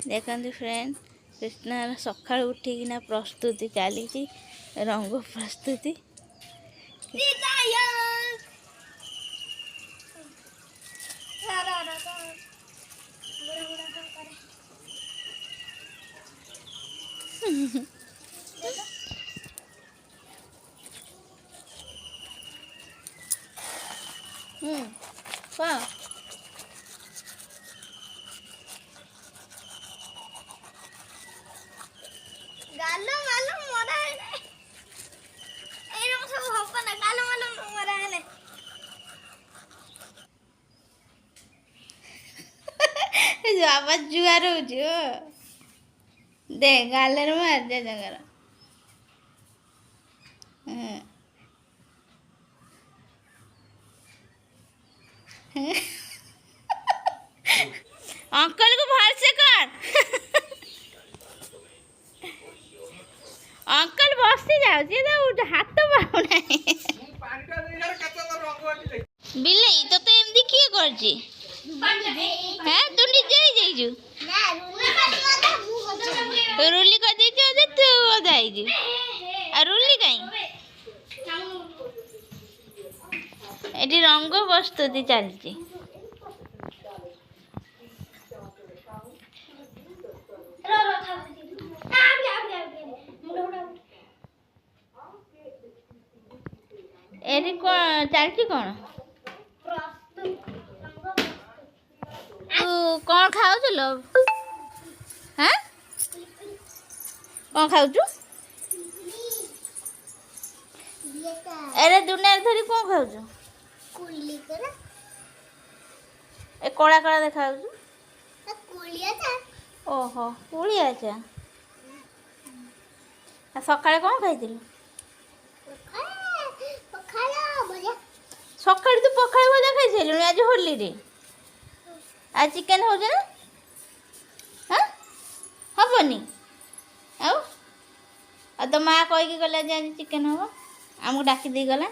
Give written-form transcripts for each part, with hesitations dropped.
देखते फ्रेंड कृष्णार सका उठिकिना प्रस्तुति चली रंग प्रस्तुति कौन गालो मालो मरा है एरम सब हपना गालो मालो मरा है जो आवाज जुआर हो दे गालर मार दे जगह अंकल को भर से कर अंकल बसते जाओ हाथ तो पाऊ ना बिले तो एमती किए करजी हैं तू निजे ही जाइजु रुली कर देछ जे तू जाइजु आ रुली काई एटी रंग प्रस्तुति चलती एटी चलती कौन तू कौन खाऊ लो हाँ कौन खाऊ अरे दुनिया धरी कौन खाऊ ए कड़ा कड़ा देखा ओहो कुलिया चा सकाळे कौन खाई सका तू पखाड़ भजा खाई सारे आज होली रे आज चिकेन हो ना हाँ हेनी आ तो माँ कहीकि गला आज चिकेन हम आमको डाकी दे गला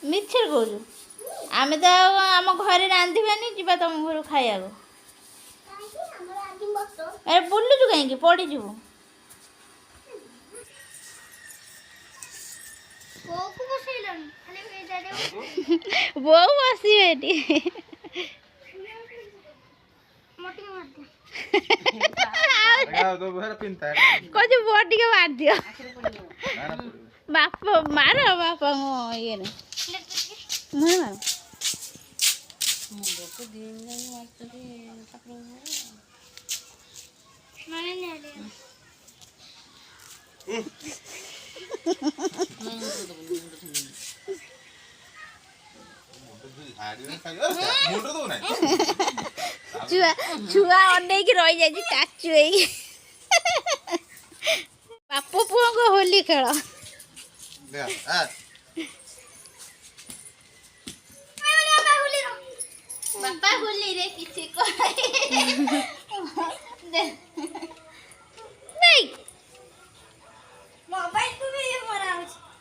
मिछर कहूँ आम तो आम घर रांधानी जी तुम घर खाया अरे बुलुचु कहीं पड़ीजु बो बस कौन बो टे मार दियो बाप मार बापा ये मार छुआ छुआ अनेक रही जाए टाचु बाप पुओ को होली खेल बापा होली रे किसी को नहीं मोबाइल को भी मरा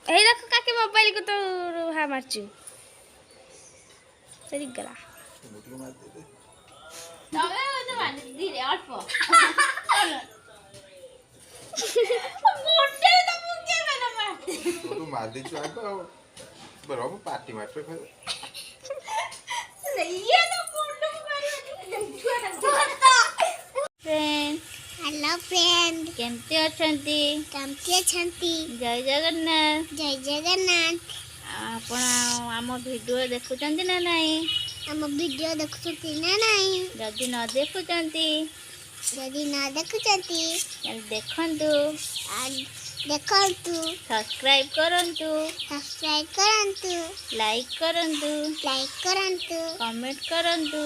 ए देखो काके मोबाइल को तो हा मारछु सरी गला तबे तो मार धीरे अल्प मोटे तो मुके में मार तू मार दे छु आको बराबर पार्टी मार पे ये तो कुंडू मारी फ्रेंड हेलो फ्रेंड केमती अछंती जय जगन्नाथ आपण आम वीडियो देखुचंती ना नहीं आम वीडियो देखुचंती ना नहीं जदि न देखुचंती देखंतु सब्सक्राइब करंतु लाइक करंतु कमेंट करंतु